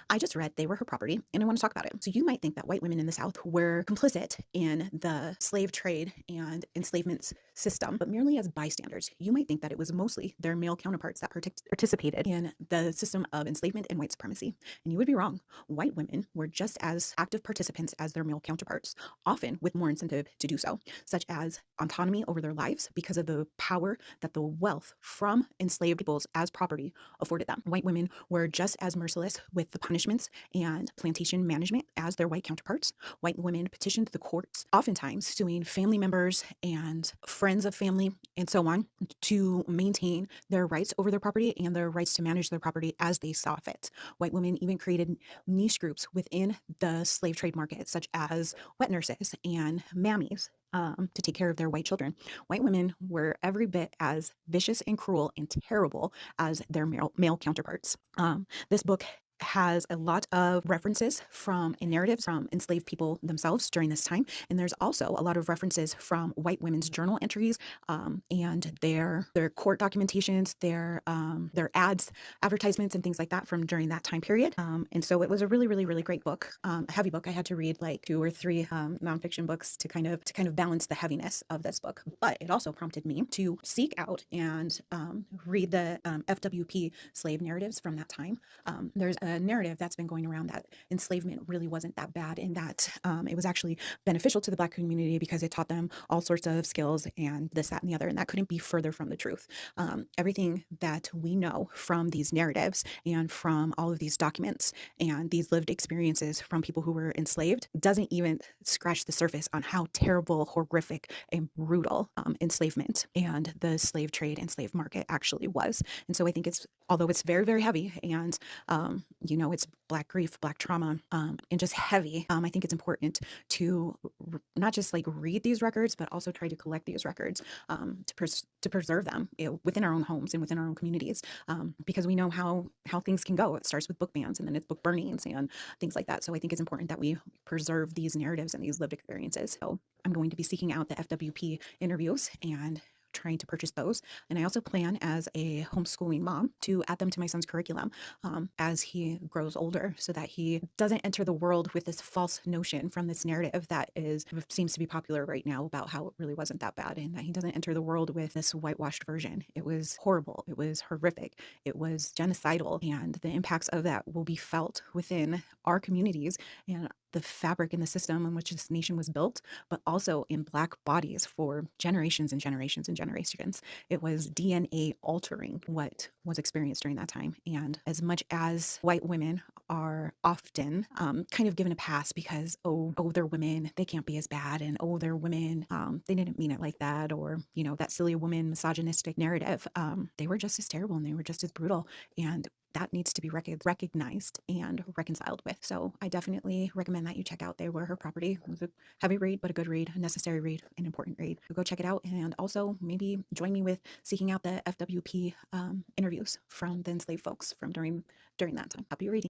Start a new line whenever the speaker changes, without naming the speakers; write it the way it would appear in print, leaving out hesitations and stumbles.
I just read they were her property and I want to talk about it. So you might think that white women in the South were complicit in the slave trade and enslavement system, but merely as bystanders. You might think that it was mostly their male counterparts that participated in the system of enslavement and white supremacy. And you would be wrong. White women were just as active participants as their male counterparts, often with more incentive to do so, such as autonomy over their lives because of the power that the wealth from enslaved peoples as property afforded them. White women were just as merciless with the punishments and plantation management as their white counterparts. White women petitioned the courts, oftentimes suing family members and friends of family and so on, to maintain their rights over their property and their rights to manage their property as they saw fit. White women even created niche groups within the slave trade market, such as wet nurses and mammies, to take care of their white children. White women were every bit as vicious and cruel and terrible as their male counterparts. This book has a lot of references from and narratives from enslaved people themselves during this time. And there's also a lot of references from white women's journal entries, and their court documentations, their ads, advertisements, and things like that from during that time period. And so it was a really, really, really great book, a heavy book. I had to read like 2 or 3 nonfiction books to kind of balance the heaviness of this book. But it also prompted me to seek out and read the FWP slave narratives from that time. There's a narrative that's been going around that enslavement really wasn't that bad, and that it was actually beneficial to the Black community because it taught them all sorts of skills and this, that, and the other. And that couldn't be further from the truth. Everything that we know from these narratives and from all of these documents and these lived experiences from people who were enslaved doesn't even scratch the surface on how terrible, horrific, and brutal enslavement and the slave trade and slave market actually was. And so I think although it's very, very heavy and it's Black grief, Black trauma, and just heavy. I think it's important to not just like read these records, but also try to collect these records, to preserve them within our own homes and within our own communities, because we know how things can go. It starts with book bans and then it's book burnings and things like that. So I think it's important that we preserve these narratives and these lived experiences. So I'm going to be seeking out the FWP interviews and trying to purchase those. And I also plan, as a homeschooling mom, to add them to my son's curriculum as he grows older, so that he doesn't enter the world with this false notion from this narrative that seems to be popular right now about how it really wasn't that bad, and that he doesn't enter the world with this whitewashed version. It was horrible. It was horrific. It was genocidal, and the impacts of that will be felt within our communities and the fabric and the system in which this nation was built, but also in Black bodies for generations and generations and generations. It was DNA altering what was experienced during that time. And as much as white women are often kind of given a pass because, oh, they're women, they can't be as bad, and oh, they're women, they didn't mean it like that, or, that silly woman misogynistic narrative, they were just as terrible and they were just as brutal. And that needs to be recognized and reconciled with. So I definitely recommend that you check out They Were Her Property. It was a heavy read, but a good read, a necessary read, an important read. So go check it out, and also maybe join me with seeking out the FWP interviews from the enslaved folks from during that time. Happy reading.